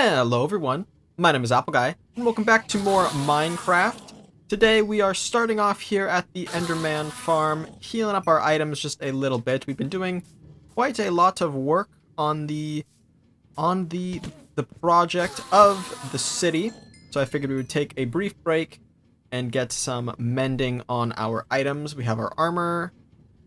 Hello everyone, my name is Apple Guy, and welcome back to more Minecraft. Today we are starting off here at the Enderman farm, healing up our items just a little bit. We've been doing quite a lot of work on the project of the city, so I figured we would take a brief break and get some mending on our items. We have our armor,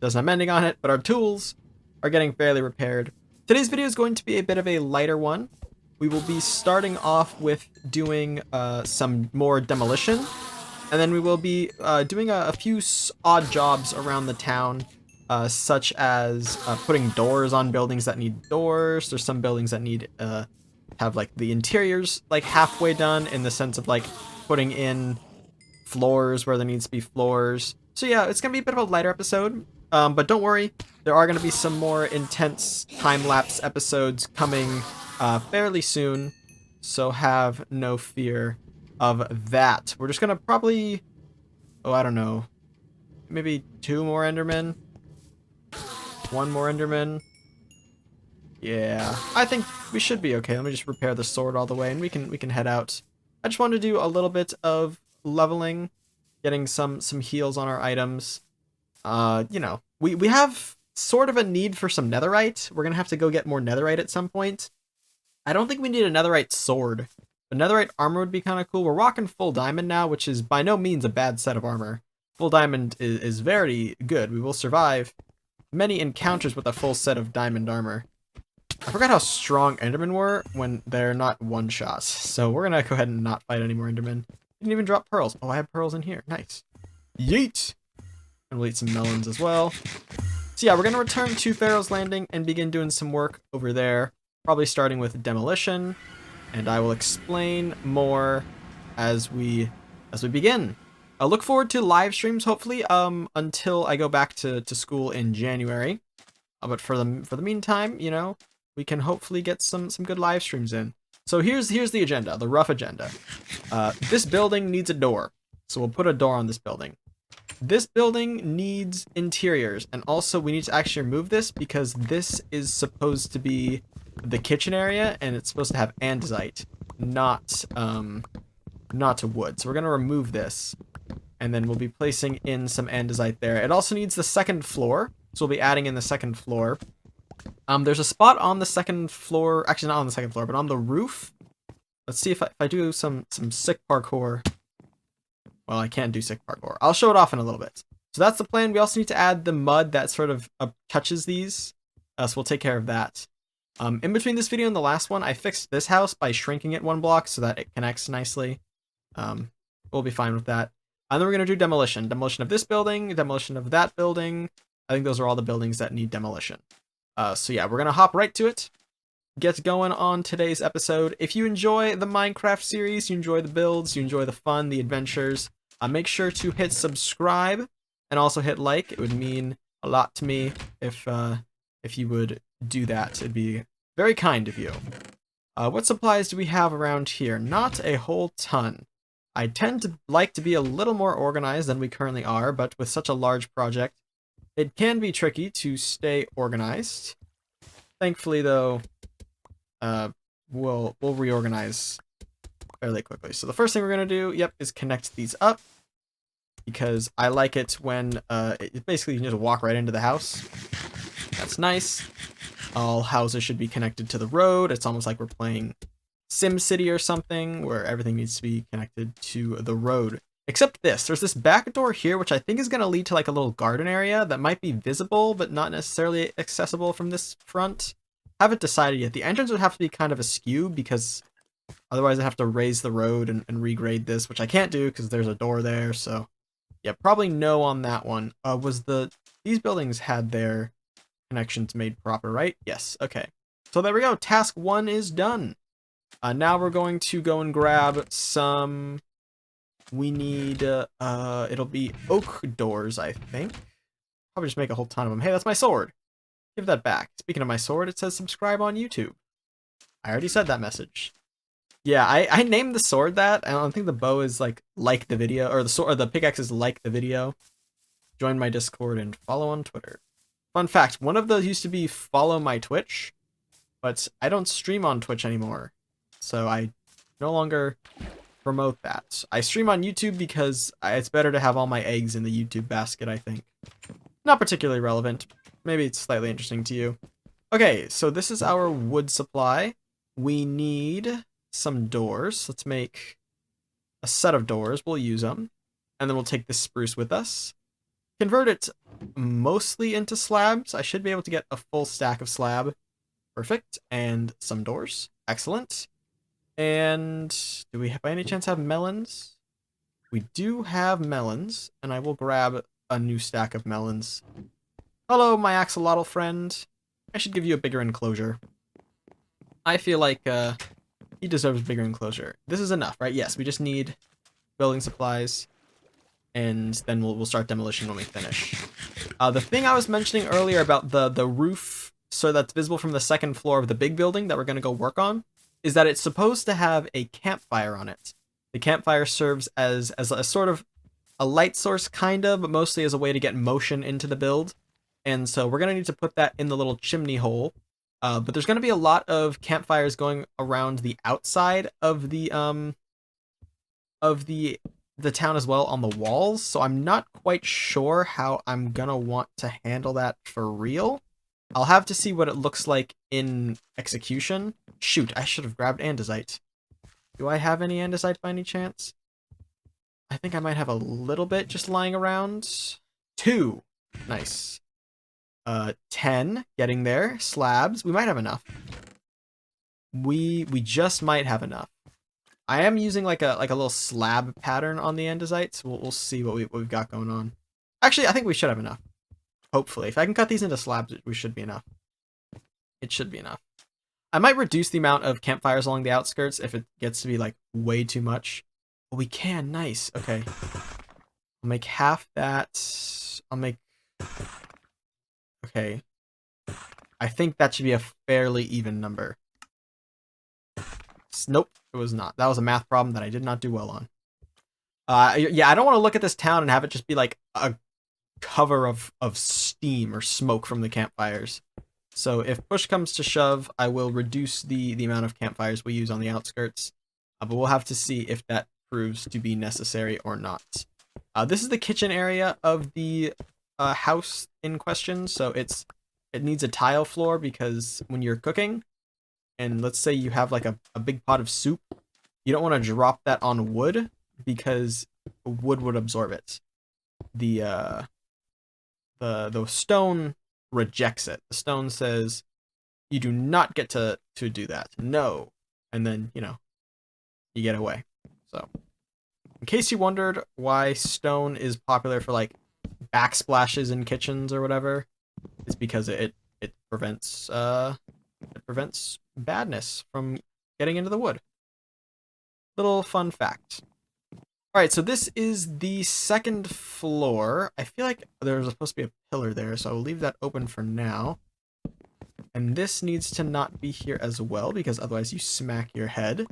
doesn't have mending on it, but our tools are getting fairly repaired. Today's video is going to be a bit of a lighter one. We will be starting off with doing some more demolition, and then we will be doing a few odd jobs around the town, such as putting doors on buildings that need doors. There's some buildings that need have like the interiors like halfway done, in the sense of like putting in floors where there needs to be floors. So yeah, it's gonna be a bit of a lighter episode, but don't worry, there are gonna be some more intense time-lapse episodes coming fairly soon, so have no fear of that. We're just gonna probably, I don't know, maybe 2 more Endermen, 1 more Enderman. Yeah, I think we should be okay. Let me just repair the sword all the way, and we can head out. I just want to do a little bit of leveling, getting some heals on our items. You know, we have sort of a need for some netherite. We're gonna have to go get more netherite at some point. I don't think we need a netherite sword. A netherite armor would be kind of cool. We're rocking full diamond now, which is by no means a bad set of armor. Full diamond is very good. We will survive many encounters with a full set of diamond armor. I forgot how strong Endermen were when they're not one-shots. So we're going to go ahead and not fight any more Endermen. Didn't even drop pearls. Oh, I have pearls in here. Nice. Yeet! And we'll eat some melons as well. So yeah, we're going to return to Pharaoh's Landing and begin doing some work over there. Probably starting with demolition, and I will explain more as we begin. I'll look forward to live streams, hopefully, until I go back to school in January. But for the meantime, you know, we can hopefully get some good live streams in. So here's the agenda, the rough agenda. This building needs a door, so we'll put a door on this building. This building needs interiors, and also we need to actually remove this because this is supposed to be the kitchen area, and it's supposed to have andesite, not wood. So we're gonna remove this, and then we'll be placing in some andesite there. It also needs the second floor, so we'll be adding in the second floor. There's a spot on the second floor, actually not on the second floor, but on the roof. Let's see if I do some sick parkour. Well, I can't do sick parkour. I'll show it off in a little bit. So that's the plan. We also need to add the mud that sort of touches these, so we'll take care of that. In between this video and the last one, I fixed this house by shrinking it 1 block so that it connects nicely. We'll be fine with that. And then we're going to do demolition. Demolition of this building, demolition of that building. I think those are all the buildings that need demolition. So yeah, we're going to hop right to it. Get going on today's episode. If you enjoy the Minecraft series, you enjoy the builds, you enjoy the fun, the adventures, make sure to hit subscribe and also hit like. It would mean a lot to me if you would do that. It'd be very kind of you. What supplies do we have around here? Not a whole ton. I tend to like to be a little more organized than we currently are, but with such a large project, it can be tricky to stay organized. Thankfully, though, we'll reorganize fairly quickly. So the first thing we're gonna do, is connect these up, because I like it when it basically you can just walk right into the house. That's nice. All houses should be connected to the road. It's almost like we're playing SimCity or something, where everything needs to be connected to the road. Except this. There's this back door here, which I think is going to lead to like a little garden area that might be visible, but not necessarily accessible from this front. Haven't decided yet. The entrance would have to be kind of askew, because otherwise I'd have to raise the road and regrade this, which I can't do because there's a door there. So yeah, probably no on that one. These buildings had their connections made proper, right? Yes. Okay. So there we go. Task 1 is done. Now we're going to go and grab some. We need it'll be oak doors, I think. Probably just make a whole ton of them. Hey, that's my sword. Give that back. Speaking of my sword, it says subscribe on YouTube. I already said that message. Yeah, I named the sword that. I don't think the bow is like the video, or the sword, or the pickaxe is like the video. Join my Discord and follow on Twitter. Fun fact, one of those used to be follow my Twitch, but I don't stream on Twitch anymore. so I no longer promote that. I stream on YouTube because it's better to have all my eggs in the YouTube basket, I think. Not particularly relevant. Maybe it's slightly interesting to you. Okay, so this is our wood supply. We need some doors. Let's make a set of doors. We'll use them. And then we'll take this spruce with us. Convert it mostly into slabs. I should be able to get a full stack of slab. Perfect. And some doors. Excellent. And do we by any chance have melons? We do have melons, and I will grab a new stack of melons. Hello, my axolotl friend. I should give you a bigger enclosure. I feel like he deserves bigger enclosure. This is enough, right? Yes, we just need building supplies, and then we'll start demolition when we finish. The thing I was mentioning earlier about the roof, so that's visible from the second floor of the big building that we're going to go work on, is that it's supposed to have a campfire on it. The campfire serves as a sort of a light source, kind of, but mostly as a way to get motion into the build. And so we're going to need to put that in the little chimney hole. But there's going to be a lot of campfires going around the outside of the town as well, on the walls. So I'm not quite sure how I'm going to want to handle that for real. I'll have to see what it looks like in execution. Shoot, I should have grabbed andesite. Do I have any andesite by any chance? I think I might have a little bit just lying around. 2. Nice. 10. Getting there. Slabs. We might have enough. We just might have enough. I am using like a little slab pattern on the andesite, so we'll see what we've got going on. Actually, I think we should have enough. Hopefully. If I can cut these into slabs, we should be enough. It should be enough. I might reduce the amount of campfires along the outskirts if it gets to be like way too much. But we can. Nice. Okay. I'll make half that. I'll make... Okay. I think that should be a fairly even number. Nope, it was not. That was a math problem that I did not do well on. Yeah, I don't want to look at this town and have it just be like a cover of steam or smoke from the campfires. So if push comes to shove, I will reduce the amount of campfires we use on the outskirts. But we'll have to see if that proves to be necessary or not. This is the kitchen area of the house in question. So it needs a tile floor because when you're cooking, and let's say you have like a big pot of soup, you don't want to drop that on wood because wood would absorb it. The stone rejects it. The stone says, you do not get to do that. No. And then, you get away. So, in case you wondered why stone is popular for like backsplashes in kitchens or whatever, it's because it prevents badness from getting into the wood. Little fun fact. Alright, so this is the second floor. I feel like there's supposed to be a pillar there, so I'll leave that open for now. And this needs to not be here as well, because otherwise you smack your head.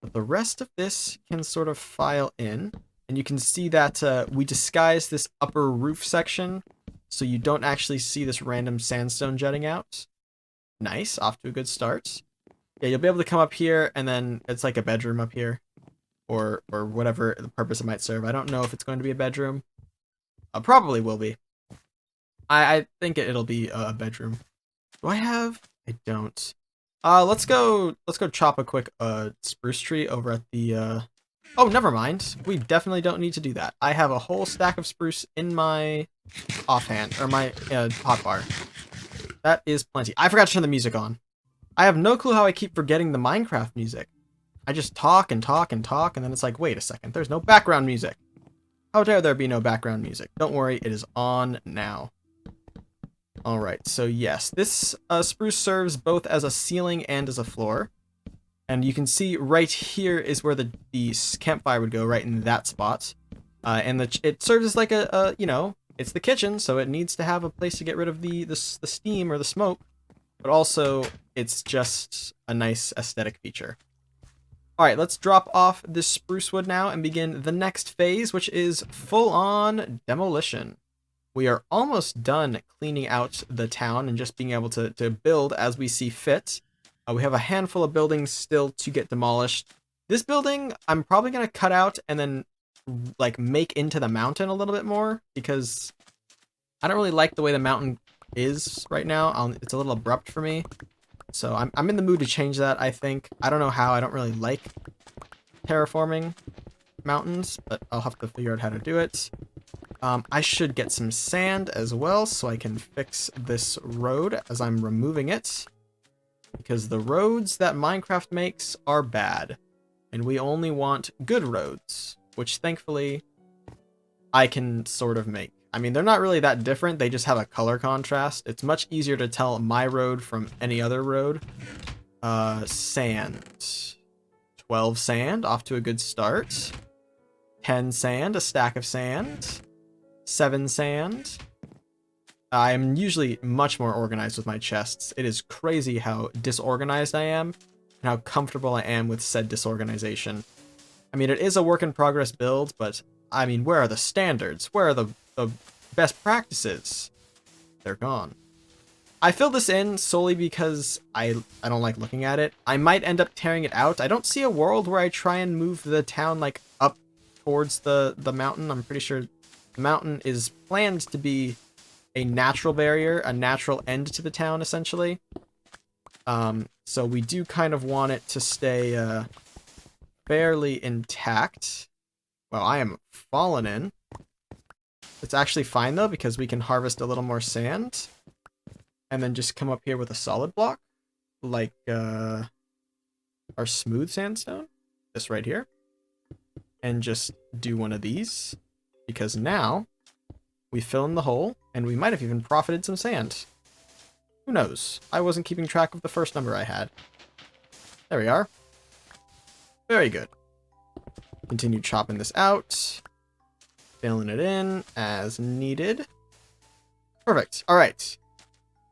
But the rest of this can sort of file in. And you can see that we disguised this upper roof section, so you don't actually see this random sandstone jutting out. Nice, off to a good start. Yeah, you'll be able to come up here, and then it's like a bedroom up here. Or whatever the purpose it might serve. I don't know if it's going to be a bedroom. Probably will be. I think it'll be a bedroom. Do I have? I don't. Let's go chop a quick spruce tree over at the Oh, never mind. We definitely don't need to do that. I have a whole stack of spruce in my offhand, or my hotbar. That is plenty. I forgot to turn the music on. I have no clue how I keep forgetting the Minecraft music. I just talk and talk and talk, and then it's like, wait a second, there's no background music. How dare there be no background music? Don't worry, it is on now. Alright, so yes, this spruce serves both as a ceiling and as a floor. And you can see right here is where the campfire would go, right in that spot. And it serves as like it's the kitchen, so it needs to have a place to get rid of the steam or the smoke. But also, it's just a nice aesthetic feature. Alright, let's drop off this spruce wood now and begin the next phase, which is full-on demolition. We are almost done cleaning out the town and just being able to build as we see fit. We have a handful of buildings still to get demolished. This building, I'm probably going to cut out and then like make into the mountain a little bit more because I don't really like the way the mountain is right now. It's a little abrupt for me. So I'm in the mood to change that, I think. I don't know how. I don't really like terraforming mountains, but I'll have to figure out how to do it. I should get some sand as well so I can fix this road as I'm removing it. Because the roads that Minecraft makes are bad. And we only want good roads, which thankfully I can sort of make. I mean, they're not really that different. They just have a color contrast. It's much easier to tell my road from any other road. Sand. 12 sand, off to a good start. 10 sand, a stack of sand. 7 sand. I'm usually much more organized with my chests. It is crazy how disorganized I am and how comfortable I am with said disorganization. I mean, it is a work in progress build, but I mean, where are the standards? Where are the best practices? They're gone. I filled this in solely because I don't like looking at it. I might end up tearing it out. I don't see a world where I try and move the town like up towards the mountain. I'm pretty sure the mountain is planned to be a natural barrier, a natural end to the town, essentially. So we do kind of want it to stay fairly intact. Well, I am fallen in. It's actually fine, though, because we can harvest a little more sand. And then just come up here with a solid block. Like our smooth sandstone. This right here. And just do one of these. Because now we fill in the hole. And we might have even profited some sand. Who knows? I wasn't keeping track of the first number I had. There we are. Very good. Continue chopping this out. Filling it in as needed. Perfect. All right.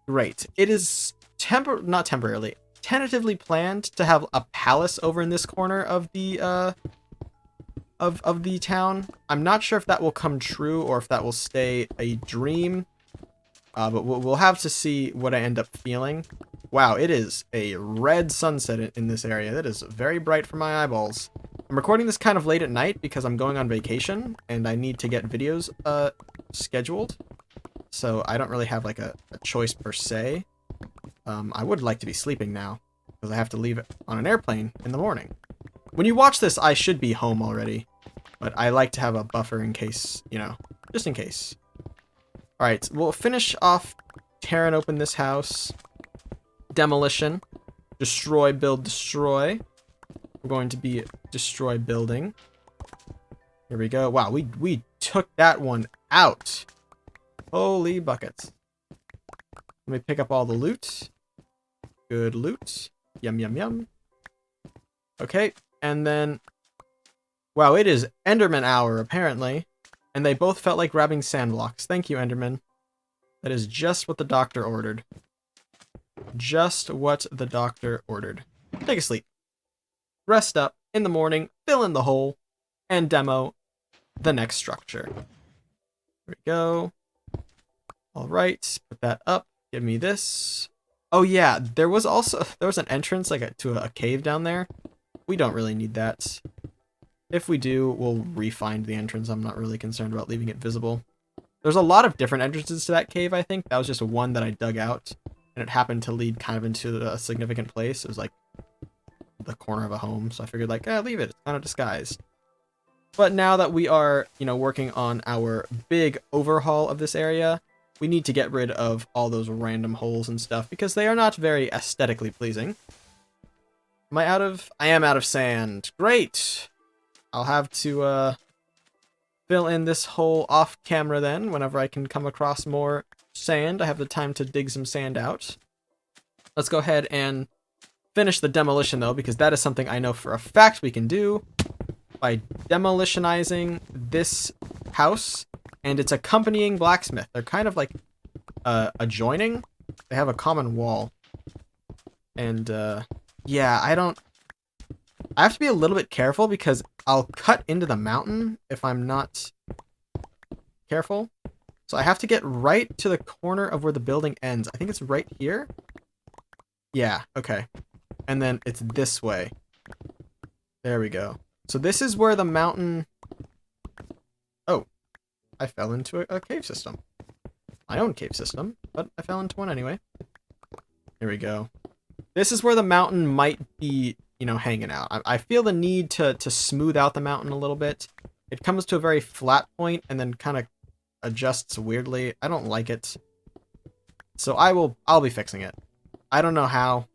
Great. It is not temporarily, tentatively planned to have a palace over in this corner of the of the town. I'm not sure if that will come true or if that will stay a dream. But we'll have to see what I end up feeling. Wow, it is a red sunset in this area. That is very bright for my eyeballs. I'm recording this kind of late at night because I'm going on vacation and I need to get videos scheduled. So I don't really have like a choice per se. I would like to be sleeping now because I have to leave it on an airplane in the morning. When you watch this, I should be home already. But I like to have a buffer in case, you know, just in case. Alright, we'll finish off tearing open this house. Demolition. Destroy, build, destroy. We're going to be destroy building. Here we go. Wow, we took that one out. Holy buckets. Let me pick up all the loot. Good loot. Yum, yum, yum. Okay, and then... Wow, it is Enderman hour, apparently. And they both felt like grabbing sand blocks. Thank you, Enderman. That is just what the doctor ordered. Just what the doctor ordered. Take a sleep. Rest up in the morning, fill in the hole, and demo the next structure. There we go. Alright, put that up. Give me this. Oh yeah, there was an entrance like to a cave down there. We don't really need that. If we do, we'll re-find the entrance. I'm not really concerned about leaving it visible. There's a lot of different entrances to that cave, I think. That was just one that I dug out, and it happened to lead kind of into a significant place. It was like the corner of a home, so I figured like, leave it. It's kind of disguised. But now that we are, you know, working on our big overhaul of this area, we need to get rid of all those random holes and stuff because they are not very aesthetically pleasing. Am I out of? I am out of sand. Great! I'll have to fill in this hole off camera then whenever I can come across more sand. I have the time to dig some sand out. Let's go ahead and finish the demolition though, because that is something I know for a fact we can do by demolitionizing this house and its accompanying blacksmith. They're kind of like adjoining. They have a common wall. And yeah, I have to be a little bit careful because I'll cut into the mountain if I'm not careful. So I have to get right to the corner of where the building ends. I think it's right here. Yeah, okay. and then it's this way. There we go. So this is where the mountain... Oh, I fell into a cave system. My own cave system, but I fell into one anyway. Here we go. This is where the mountain might be, you know, hanging out. I feel the need to smooth out the mountain a little bit. It comes to a very flat point and then kind of adjusts weirdly. I don't like it. So I'll be fixing it. I don't know how.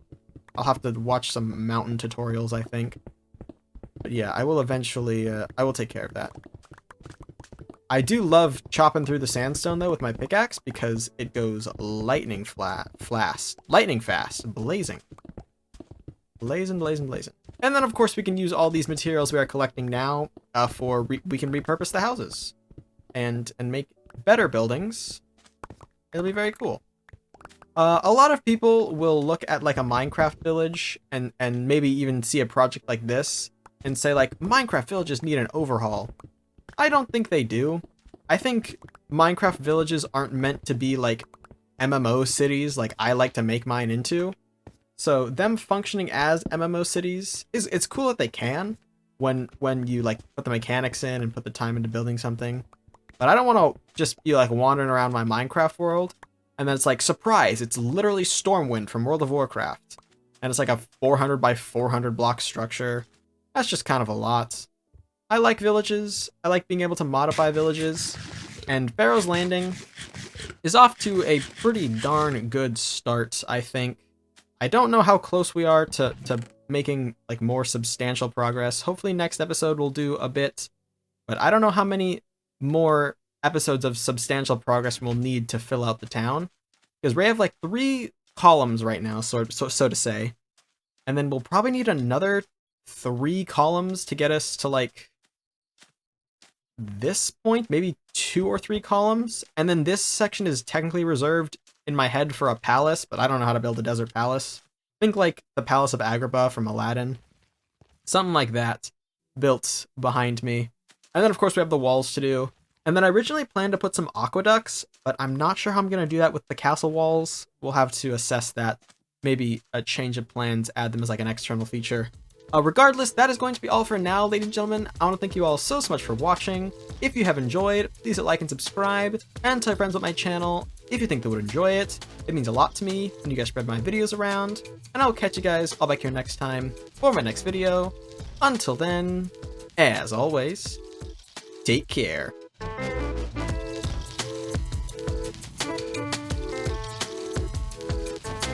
I'll have to watch some mountain tutorials, I think. But yeah, I will eventually, I will take care of that. I do love chopping through the sandstone, though, with my pickaxe, because it goes lightning fast. Blazing. Blazing. And then, of course, we can use all these materials we are collecting now we can repurpose the houses and make better buildings. It'll be very cool. A lot of people will look at, like, a Minecraft village and maybe even see a project like this and say, like, Minecraft villages need an overhaul. I don't think they do. I think Minecraft villages aren't meant to be like MMO cities like I like to make mine into. So them functioning as MMO cities it's cool that they can when you like put the mechanics in and put the time into building something. But I don't want to just be like wandering around my Minecraft world and then it's like, surprise, it's literally Stormwind from World of Warcraft. And it's like a 400 by 400 block structure. That's just kind of a lot. I like villages. I like being able to modify villages. And Pharaoh's Landing is off to a pretty darn good start, I think. I don't know how close we are to making like more substantial progress. Hopefully next episode we'll do a bit. But I don't know how many more episodes of substantial progress we'll need to fill out the town. Because we have like 3 columns right now, so to say. And then we'll probably need another 3 columns to get us to like this point, maybe 2 or 3 columns, and then this section is technically reserved in my head for a palace, but I don't know how to build a desert palace. Think like the Palace of Agrabah from Aladdin. Something like that built behind me. And then of course we have the walls to do. And then I originally planned to put some aqueducts, but I'm not sure how I'm going to do that with the castle walls. We'll have to assess that. Maybe a change of plans, add them as like an external feature. Regardless, that is going to be all for now, ladies and gentlemen. I want to thank you all so much for watching. If you have enjoyed, please hit like and subscribe, and tell your friends about my channel if you think they would enjoy it. It means a lot to me when you guys spread my videos around, and I'll catch you guys all back here next time for my next video. Until then, as always, take care.